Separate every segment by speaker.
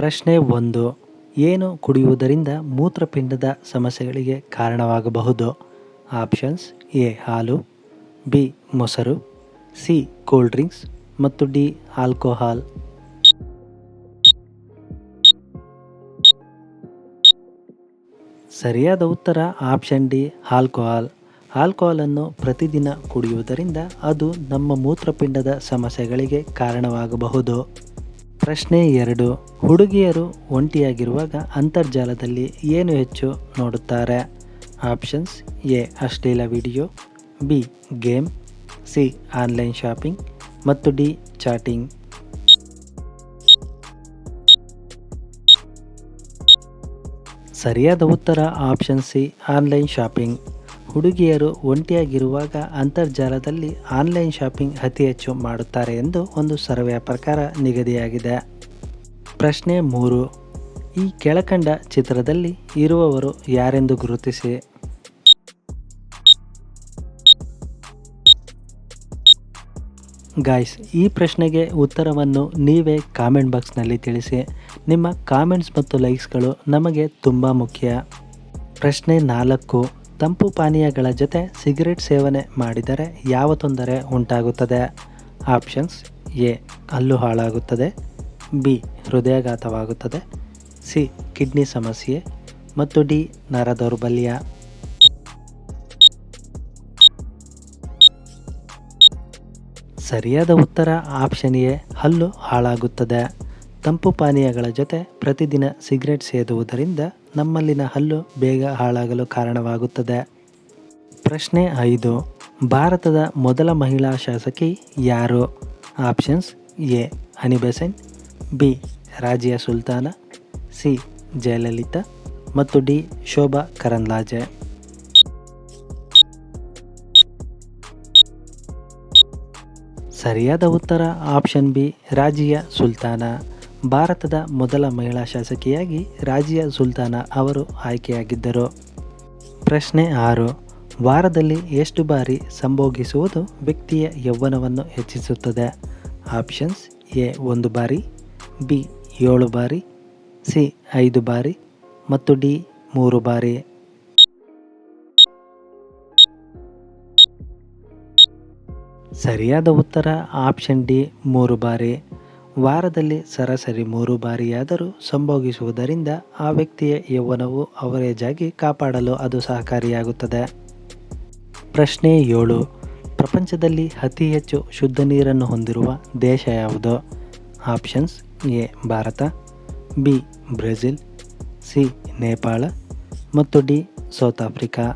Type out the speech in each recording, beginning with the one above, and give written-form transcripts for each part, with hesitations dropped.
Speaker 1: ಪ್ರಶ್ನೆ 1. ಏನು ಕುಡಿಯುವುದರಿಂದ ಮೂತ್ರಪಿಂಡದ ಸಮಸ್ಯೆಗಳಿಗೆ ಕಾರಣವಾಗಬಹುದು? ಆಪ್ಷನ್ಸ್: ಎ ಹಾಲು, ಬಿ ಮೊಸರು, ಸಿ ಕೂಲ್ ಡ್ರಿಂಕ್ಸ್ ಮತ್ತು ಡಿ ಆಲ್ಕೋಹಾಲ್. ಸರಿಯಾದ ಉತ್ತರ ಆಪ್ಷನ್ ಡಿ ಆಲ್ಕೋಹಾಲ್. ಆಲ್ಕೋಹಾಲನ್ನು ಪ್ರತಿದಿನ ಕುಡಿಯುವುದರಿಂದ ಅದು ನಮ್ಮ ಮೂತ್ರಪಿಂಡದ ಸಮಸ್ಯೆಗಳಿಗೆ ಕಾರಣವಾಗಬಹುದು. ಪ್ರಶ್ನೆ 2. ಹುಡುಗಿಯರು ಒಂಟಿಯಾಗಿರುವಾಗ ಅಂತರ್ಜಾಲದಲ್ಲಿ ಏನು ಹೆಚ್ಚು ನೋಡುತ್ತಾರೆ? ಆಪ್ಷನ್ಸ್: ಎ ಅಶ್ಲೀಲ video, B game, C online shopping ಮತ್ತು ಡಿ ಚಾಟಿಂಗ್. ಸರಿಯಾದ ಉತ್ತರ ಆಪ್ಷನ್ ಸಿ ಆನ್ಲೈನ್ ಶಾಪಿಂಗ್. ಹುಡುಗಿಯರು ಒಂಟಿಯಾಗಿರುವಾಗ ಅಂತರ್ಜಾಲದಲ್ಲಿ ಆನ್ಲೈನ್ ಶಾಪಿಂಗ್ ಅತಿ ಹೆಚ್ಚು ಮಾಡುತ್ತಾರೆ ಎಂದು ಒಂದು ಸರ್ವೆಯ ಪ್ರಕಾರ ನಿಗದಿಯಾಗಿದೆ. ಪ್ರಶ್ನೆ 3. ಈ ಕೆಳಕಂಡ ಚಿತ್ರದಲ್ಲಿ ಇರುವವರು ಯಾರೆಂದು ಗುರುತಿಸಿ. ಗಾಯ್ಸ್, ಈ ಪ್ರಶ್ನೆಗೆ ಉತ್ತರವನ್ನು ನೀವೇ ಕಾಮೆಂಟ್ ಬಾಕ್ಸ್ನಲ್ಲಿ ತಿಳಿಸಿ. ನಿಮ್ಮ ಕಾಮೆಂಟ್ಸ್ ಮತ್ತು ಲೈಕ್ಸ್ಗಳು ನಮಗೆ ತುಂಬ ಮುಖ್ಯ. ಪ್ರಶ್ನೆ 4. ತಂಪು ಪಾನೀಯಗಳ ಜೊತೆ ಸಿಗರೆಟ್ ಸೇವನೆ ಮಾಡಿದರೆ ಯಾವ ತೊಂದರೆ ಉಂಟಾಗುತ್ತದೆ? ಆಪ್ಷನ್ಸ್: ಎ ಹಲ್ಲು ಹಾಳಾಗುತ್ತದೆ, ಬಿ ಹೃದಯಾಘಾತವಾಗುತ್ತದೆ, ಸಿ ಕಿಡ್ನಿ ಸಮಸ್ಯೆ ಮತ್ತು ಡಿ ನರ ದೌರ್ಬಲ್ಯ. ಸರಿಯಾದ ಉತ್ತರ ಆಪ್ಷನ್ ಎ ಹಲ್ಲು ಹಾಳಾಗುತ್ತದೆ. ತಂಪು ಪಾನೀಯಗಳ ಜೊತೆ ಪ್ರತಿದಿನ ಸಿಗರೆಟ್ ಸೇದುವುದರಿಂದ ನಮ್ಮಲ್ಲಿನ ಹಲ್ಲು ಬೇಗ ಹಾಳಾಗಲು ಕಾರಣವಾಗುತ್ತದೆ. ಪ್ರಶ್ನೆ 5. ಭಾರತದ ಮೊದಲ ಮಹಿಳಾ ಶಾಸಕಿ ಯಾರು? Options: A Annie Besant, B Razia Sultana, C Jayalalithaa ಮತ್ತು ಡಿ ಶೋಭಾ ಕರಂದ್ಲಾಜೆ. ಸರಿಯಾದ ಉತ್ತರ ಆಪ್ಷನ್ ಬಿ ರಾಜಿಯಾ ಸುಲ್ತಾನ. ಭಾರತದ ಮೊದಲ ಮಹಿಳಾ ಶಾಸಕಿಯಾಗಿ ರಾಜಿಯಾ ಸುಲ್ತಾನ ಅವರು ಆಯ್ಕೆಯಾಗಿದ್ದರು. ಪ್ರಶ್ನೆ 6. ವಾರದಲ್ಲಿ ಎಷ್ಟು ಬಾರಿ ಸಂಭೋಗಿಸುವುದು ವ್ಯಕ್ತಿಯ ಯೌವನವನ್ನು ಹೆಚ್ಚಿಸುತ್ತದೆ? ಆಪ್ಷನ್ಸ್: ಎ 1 ಬಾರಿ, ಬಿ 7 ಬಾರಿ, ಸಿ 5 ಬಾರಿ ಮತ್ತು ಡಿ 3 ಬಾರಿ. ಸರಿಯಾದ ಉತ್ತರ ಆಪ್ಷನ್ ಡಿ 3 ಬಾರಿ. ವಾರದಲ್ಲಿ ಸರಾಸರಿ 3 ಬಾರಿಯಾದರೂ ಸಂಭೋಗಿಸುವುದರಿಂದ ಆ ವ್ಯಕ್ತಿಯ ಯೌವನವು ಅವರೇಜ್ ಆಗಿ ಕಾಪಾಡಲು ಅದು ಸಹಕಾರಿಯಾಗುತ್ತದೆ. ಪ್ರಶ್ನೆ 7. ಪ್ರಪಂಚದಲ್ಲಿ ಅತಿ ಹೆಚ್ಚು ಶುದ್ಧ ನೀರನ್ನು ಹೊಂದಿರುವ ದೇಶ ಯಾವುದು? Options: A Bharat, B Brazil, C Nepal ಮತ್ತು ಡಿ ಸೌತ್ ಆಫ್ರಿಕಾ.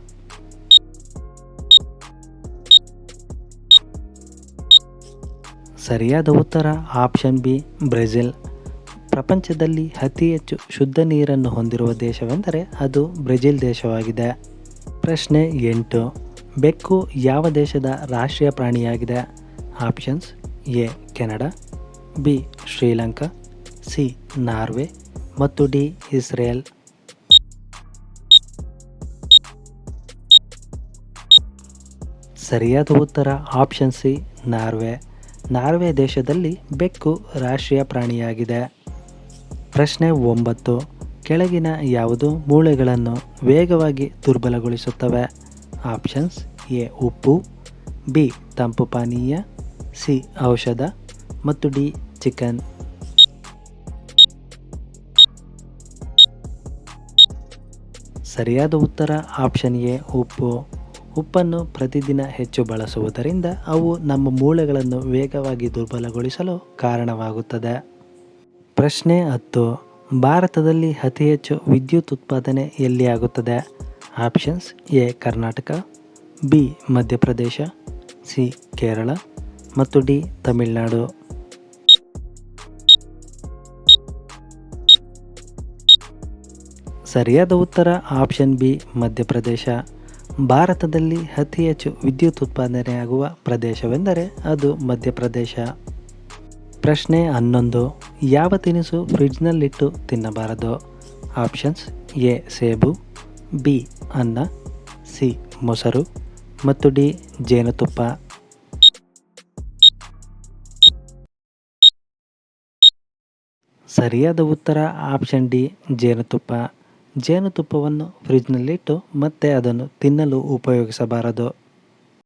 Speaker 1: ಸರಿಯಾದ ಉತ್ತರ ಆಪ್ಷನ್ ಬಿ ಬ್ರೆಜಿಲ್. ಪ್ರಪಂಚದಲ್ಲಿ ಅತಿ ಹೆಚ್ಚು ಶುದ್ಧ ನೀರನ್ನು ಹೊಂದಿರುವ ದೇಶವೆಂದರೆ ಅದು ಬ್ರೆಜಿಲ್ ದೇಶವಾಗಿದೆ. ಪ್ರಶ್ನೆ 8. ಬೆಕ್ಕು ಯಾವ ದೇಶದ ರಾಷ್ಟ್ರೀಯ ಪ್ರಾಣಿಯಾಗಿದೆ? Options: A Canada, B Sri Lanka, C Norway ಮತ್ತು ಡಿ ಇಸ್ರೇಲ್. ಸರಿಯಾದ ಉತ್ತರ ಆಪ್ಷನ್ ಸಿ ನಾರ್ವೆ. ನಾರ್ವೆ ದೇಶದಲ್ಲಿ ಬೆಕ್ಕು ರಾಷ್ಟ್ರೀಯ ಪ್ರಾಣಿಯಾಗಿದೆ. ಪ್ರಶ್ನೆ 9. ಕೆಳಗಿನ ಯಾವುದು ಮೂಳೆಗಳನ್ನು ವೇಗವಾಗಿ ದುರ್ಬಲಗೊಳಿಸುತ್ತವೆ? ಆಪ್ಷನ್ಸ್: ಎ ಉಪ್ಪು, ಬಿ ತಂಪು ಪಾನೀಯ, ಸಿ ಔಷಧ ಮತ್ತು ಡಿ ಚಿಕನ್. ಸರಿಯಾದ ಉತ್ತರ ಆಪ್ಷನ್ ಎ ಉಪ್ಪು. ಉಪ್ಪನ್ನು ಪ್ರತಿದಿನ ಹೆಚ್ಚು ಬಳಸುವುದರಿಂದ ಅವು ನಮ್ಮ ಮೂಳೆಗಳನ್ನು ವೇಗವಾಗಿ ದುರ್ಬಲಗೊಳಿಸಲು ಕಾರಣವಾಗುತ್ತದೆ. ಪ್ರಶ್ನೆ 10. ಭಾರತದಲ್ಲಿ ಅತಿ ಹೆಚ್ಚು ವಿದ್ಯುತ್ ಉತ್ಪಾದನೆ ಎಲ್ಲಿ ಆಗುತ್ತದೆ? Options: A Karnataka, B Madhya Pradesh, C Kerala ಮತ್ತು ಡಿ ತಮಿಳುನಾಡು. ಸರಿಯಾದ ಉತ್ತರ ಆಪ್ಷನ್ ಬಿ ಮಧ್ಯಪ್ರದೇಶ. ಭಾರತದಲ್ಲಿ ಅತಿ ಹೆಚ್ಚು ವಿದ್ಯುತ್ ಉತ್ಪಾದನೆಯಾಗುವ ಪ್ರದೇಶವೆಂದರೆ ಅದು ಮಧ್ಯಪ್ರದೇಶ. ಪ್ರಶ್ನೆ 11. ಯಾವ ತಿನಿಸು ಫ್ರಿಡ್ಜ್ನಲ್ಲಿಟ್ಟು ತಿನ್ನಬಾರದು? ಆಪ್ಷನ್ಸ್: ಎ ಸೇಬು, ಬಿ ಅನ್ನ, ಸಿ ಮೊಸರು ಮತ್ತು ಡಿ ಜೇನುತುಪ್ಪ. ಸರಿಯಾದ ಉತ್ತರ ಆಪ್ಷನ್ ಡಿ ಜೇನುತುಪ್ಪ. ಜೇನುತುಪ್ಪವನ್ನು ಫ್ರಿಜ್ನಲ್ಲಿಟ್ಟು ಮತ್ತೆ ಅದನ್ನು ತಿನ್ನಲು ಉಪಯೋಗಿಸಬಾರದು.